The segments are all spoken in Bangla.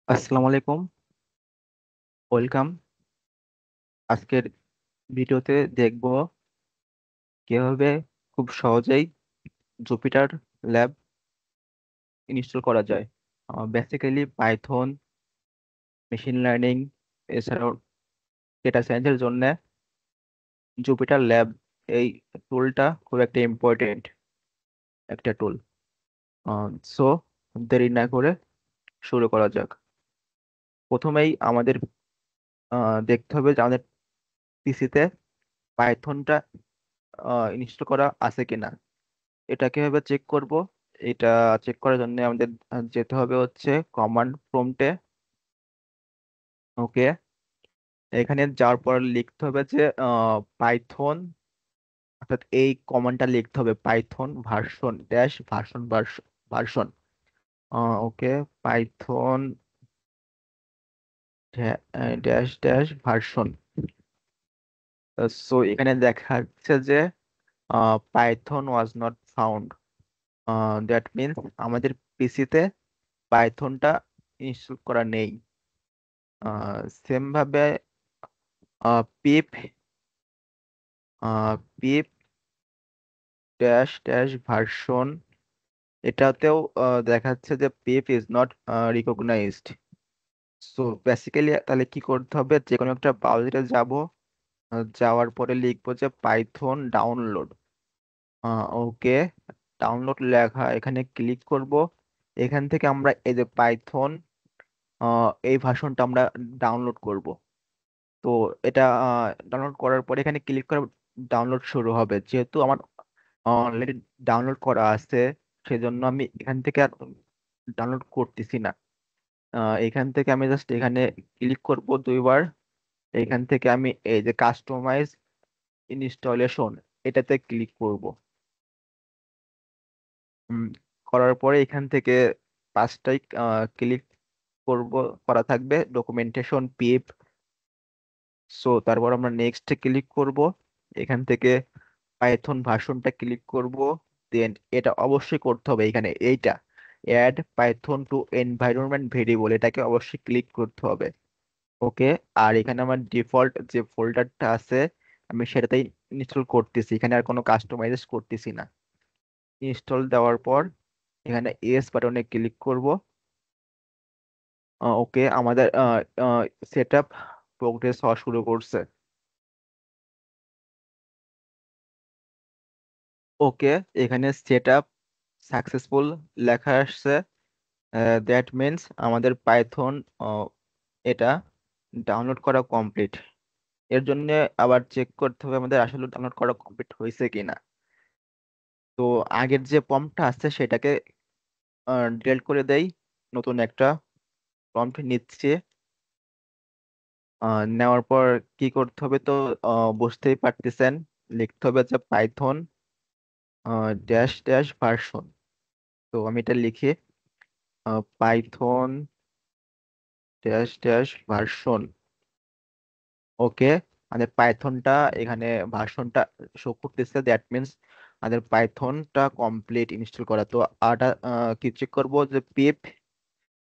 আসসালামু আলাইকুম। ওয়েলকাম। আজকের ভিডিওতে দেখব কিভাবে খুব সহজেই জুপিটার ল্যাব ইনস্টল করা যায়। বেসিক্যালি পাইথন, মেশিন লার্নিং এছাড়াও ডেটা সায়েন্সের জন্য জুপিটার ল্যাব এই টুলটা খুব একটা ইম্পর্টেন্ট একটা টুল। সো দেরি না করে শুরু করা যাক। প্রথমেই আমাদের দেখতে হবে যে আমাদের পিসিতে পাইথনটা ইনস্টল করা আছে কিনা। এটা কিভাবে চেক করব? এটা চেক করার জন্য আমাদের যেতে হবে হচ্ছে কমান্ড প্রম্পটে। ওকে, এখানে যাওয়ার পর লিখতে হবে যে পাইথন, অর্থাৎ এই কমান্ডটা লিখতে হবে python version dash version version. Okay, python dash dash version. So এখানে দেখা যাচ্ছে যে python was not found. That means আমাদের পিসিতে পাইথনটা ইনস্টল করা নেই। সেম ভাবে pip pip dash dash version, এটাতেও দেখাচ্ছে যে pip is not recognized. So basically তাহলে কি করতে হবে, যে কোনো একটা ব্রাউজারে যাব, যাওয়ার পরে লিখবো যে পাইথন ডাউনলোড। ওকে, ডাউনলোড লেখা এখানে ক্লিক করব। এখান থেকে আমরা এই যে পাইথন এই ভার্সনটা আমরা ডাউনলোড করব। তো এটা ডাউনলোড করার পরে এখানে ক্লিক করে ডাউনলোড শুরু হবে। যেহেতু আমার অলরেডি ডাউনলোড করা আছে, সেজন্য আমি এখান থেকে আর ডাউনলোড করতেছি না। এখান থেকে আমি জাস্ট এখানে ক্লিক করব দুইবার। এখান থেকে আমি এই যে কাস্টমাইজ ইনস্টলেশন, এটাতে ক্লিক করব। উম, করার পরে এখান থেকে পাঁচটাই ক্লিক করব, করা থাকবে ডকুমেন্টেশন পিপ। সো তারপর আমরা নেক্সট ক্লিক করব। এখান থেকে পাইথন ভার্সনটা ক্লিক করব। দেন এটা অবশ্যই করতে হবে, এখানে এইটা add Python to environment variable, এটাকে অবশ্যই ক্লিক করতে হবে। ওকে, আর এখানে আমার ডিফল্ট যে ফোল্ডারটা আছে আমি সেটাতেই ইনস্টল করতেছি, এখানে আর কোনো কাস্টমাইজ করতেছি না। ইনস্টল দেওয়ার পর এখানে এস বাটনে ক্লিক করব। ওকে, আমাদের সেট আপ প্রোগ্রেস হওয়া শুরু করছে। ওকে, এখানে সেট আপ সাকসেসফুল লেখা আসছে। দ্যাট মিন্স আমাদের পাইথন এটা ডাউনলোড করা কমপ্লিট। এর জন্য আবার চেক করতে হবে আমাদের আসলে ডাউনলোড করা কমপ্লিট হয়েছে কিনা। তো আগের যে প্রম্পটটা আছে সেটাকে ডিলিট করে দেই, নতুন একটা প্রম্পট নিচ্ছে। নেওয়ার পর কি করতে হবে তো বুঝতেই পারতেছেন, লিখতে হবে যে পাইথন ড্যাশ ড্যাশ ভার্সন। তো আমি এটা লিখে পাইথন ড্যাশ ড্যাশ ভার্সন। ওকে, আমাদের পাইথনটা এখানে ভার্সনটা শো করতেছে, দ্যাট মিন্স আমাদের পাইথনটা কমপ্লিট ইনস্টল করা। তো আরটা কি চেক করবো যে পিপ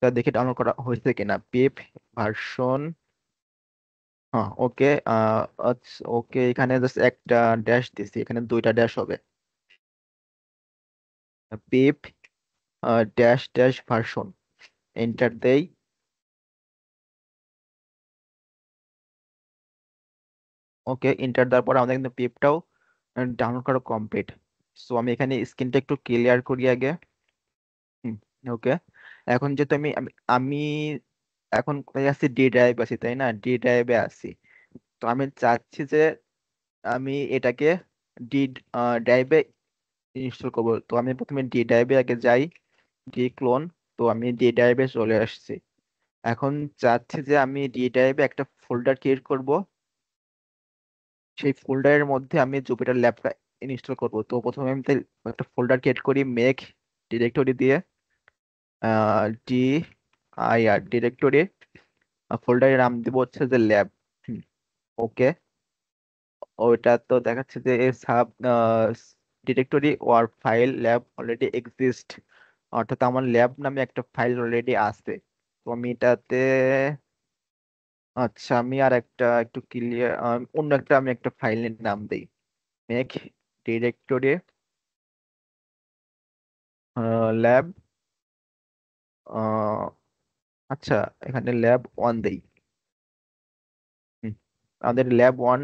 টা দেখে ডাউনলোড করা হয়েছে কিনা, পিপ ভার্সন। হ্যাঁ, ওকে। ওকে, এখানে জাস্ট একটা ড্যাশ দিছি, এখানে দুইটা ড্যাশ হবে। পিপ ড্যাশ ড্যাশ ভার্সন, এন্টার দেই। ওকে, এন্টার দেওয়ার পর আমাদের কিন্তু পিপটাও ডাউনলোড করা কমপ্লিট। সো আমি এখানে স্ক্রিনটা একটু ক্লিয়ার করি আগে। ওকে, এখন যেহেতু আমি আমি আমি এখন কোথায় আছি, ডি ড্রাইভ আছি তাই না, ডি ড্রাইভে আছি। তো আমি চাচ্ছি যে আমি এটাকে ডি ড্রাইভে ইনস্টল করবো। তো আমি প্রথমে ডি ড্রাইভে আগে যাই, ডি ক্লোন। তো আমি ডি ড্রাইভে চলে আসছি। এখন চাচ্ছি যে আমি ডি ড্রাইভে একটা ফোল্ডার ক্রিয়েট করব, সেই ফোল্ডারের মধ্যে আমি জুপিটার ল্যাবটা ইনস্টল করব। তো প্রথমে আমি তাই একটা ফোল্ডার ক্রিয়েট করি মেক ডিরেক্টরি দিয়ে, ডি আই আর ডিরেক্টরি। ফোল্ডারের নাম দিব হচ্ছে যে ল্যাব। ওকে, ওইটা তো দেখাচ্ছে যে সাব ডিরেক্টরি ওর ফাইল ল্যাব অলরেডি এক্সিস্ট, অর্থাৎ আমার ল্যাব নামে একটা ফাইল অলরেডি আছে। তো আমি এটাতে, আচ্ছা আমি আর একটা একটু ক্লিয়ার, অন্য একটা আমি একটা ফাইলের নাম দিই। মেক ডিরেক্টরি ল্যাব, আচ্ছা এখানে ল্যাব ওয়ান দেই। হুম, আমাদের ল্যাব ওয়ান,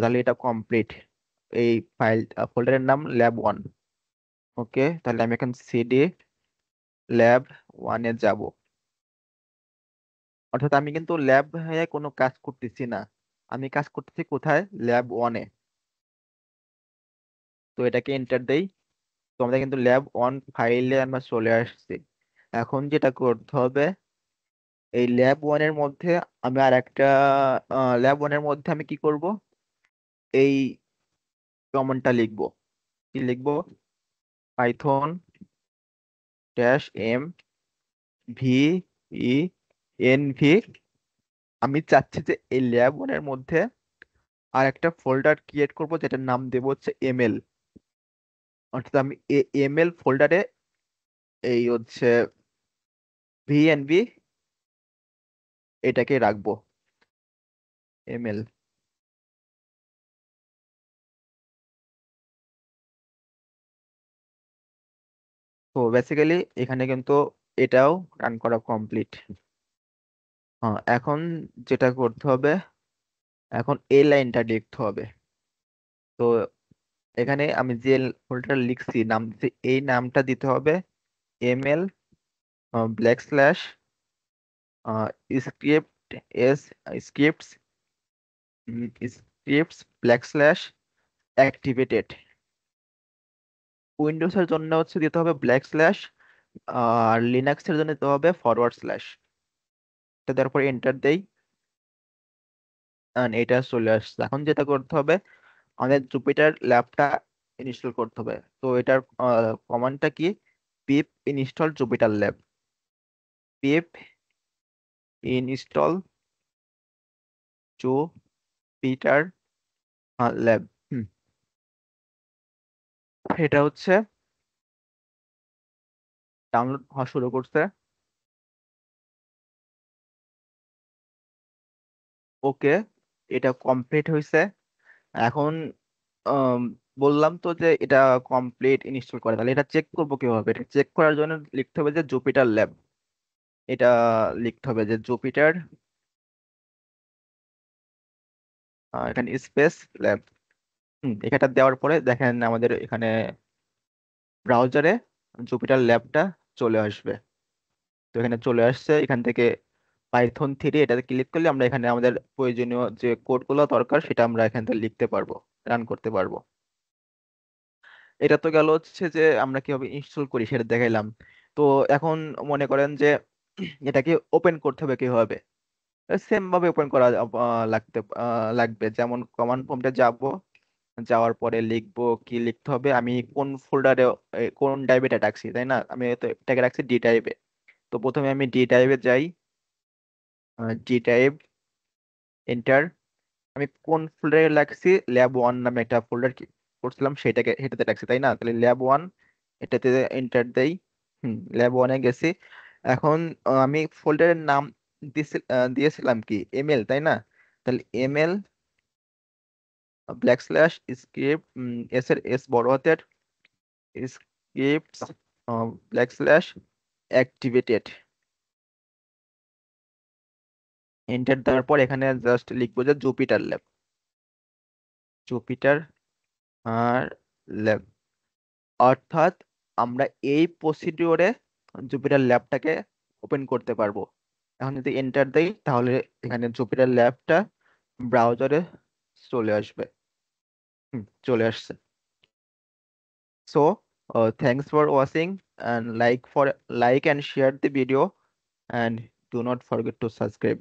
তাহলে এটা কমপ্লিট। এই ফাইল ফোল্ডারের নাম ল্যাব ওয়ান। ওকে, তাহলে আমি এখন সিডি ল্যাব ওয়ানে যাব। অর্থাৎ আমি কিন্তু ল্যাব হয়ে কোনো কাজ করতেছি না, আমি কাজ করতেছি কোথায়, ল্যাব ওয়ানে। তো এটাকে এন্টার দেই। তো আমাদের কিন্তু ল্যাব ওয়ান ফাইলে আমরা চলে আসছি। এখন যেটা করতে হবে, এই ল্যাব ওয়ানের মধ্যে আমি আর একটা, ল্যাব ওয়ানের মধ্যে আমি কি করব, এই কমান্ডটা লিখবো। কি লিখবো, Python dash M V E N V. আমি চাচ্ছি যে এই ল্যাব ওয়ানের মধ্যে আর একটা ফোল্ডার ক্রিয়েট করব, যেটার নাম দেবো হচ্ছে এমএল। অর্থাৎ আমি এমএল ফোল্ডারে এই হচ্ছে ভিএনভি এটাকে রাখবো, এমএল। তো বেসিক্যালি এখানে কিন্তু এটাও রান করা কমপ্লিট। এখন যেটা করতে হবে, এখন এই লাইনটা লিখতে হবে। তো এখানে আমি যে ফোল্ডার লিখছি, নাম দিচ্ছি, এই নামটা দিতে হবে ML black slash script S scripts scripts black slash activated. উইন্ডোজের জন্য হচ্ছে দিতে হবে ব্ল্যাক স্ল্যাশ, আর লিনাক্সের জন্য দিতে হবে ফরওয়ার্ড স্ল্যাশ। এটা দেওয়ার পর এন্টার দেই, and এটা চলে আসছে। এখন যেটা করতে হবে, আমাদের জুপিটার ল্যাবটা ইনস্টল করতে হবে। তো এটার কমান্ডটা কি, pip install Jupyter lab, pip install Jupyter lab. এটা হচ্ছে ডাউনলোড হওয়া শুরু করছে। ওকে, এটা কমপ্লিট হয়েছে। এখন আম, বললাম তো যে এটা কমপ্লিট ইনস্টল করে, তাহলে এটা চেক করবো কিভাবে, এটা চেক করার জন্য লিখতে হবে যে জুপিটার ল্যাব। এটা লিখতে হবে যে জুপিটার, এখানে স্পেস ল্যাব। এটা দেওয়ার পরে দেখেন আমাদের এখানে ব্রাউজারে জুপিটার ল্যাবটা চলে আসবে। তো এখানে চলে আসছে, এখান থেকে পাইথন 3 এটাতে ক্লিক করলে আমরা এখানে আমাদের প্রয়োজনীয় যে কোডগুলো দরকার সেটা আমরা এখান থেকে লিখতে পারবো, রান করতে পারবো। এটা তো গেল হচ্ছে যে আমরা কিভাবে ইনস্টল করি সেটা দেখাইলাম। তো এখন মনে করেন যে এটাকে ওপেন করতে হবে কিভাবে, সেম ভাবে ওপেন করা লাগবে। যেমন কমান্ড প্রম্পটে যাব, যাওয়ার পরে লিখবো, কি লিখতে হবে, আমি কোন ফোল্ডারে কোন ড্রাইভে এটা রাখছি, তাই না, আমি তো এটাকে রাখছি ডি ড্রাইভে। তো প্রথমে আমি ডি ড্রাইভে যাই, ডি ড্রাইভ এন্টার। আমি কোন ফোল্ডারে রাখছি, ল্যাব ওয়ান নামে একটা ফোল্ডার করছিলাম, সেটাতে রাখছি, তাই না, তাহলে ল্যাব ওয়ান এটাতে এন্টার দেই। ল্যাব ওয়ানে গেছি। এখন আমি ফোল্ডারের নাম দিয়েছিলাম কি এমএল, তাই না, তাহলে ML black slash script, S এর এস বড় হাতের, scripts black slash activated. Enter দেওয়ার পর এখানে জাস্ট লিখবো যে জুপিটার ল্যাব, জুপিটার আর ল্যাব। অর্থাৎ আমরা এই প্রসিডিওরে জুপিটার ল্যাবটাকে ওপেন করতে পারবো। এখন যদি এন্টার দেই তাহলে এখানে জুপিটার ল্যাবটা ব্রাউজারে চলে আসবে। চলে আসছে। So, thanks for watching, and like and share the video, and do not forget to subscribe.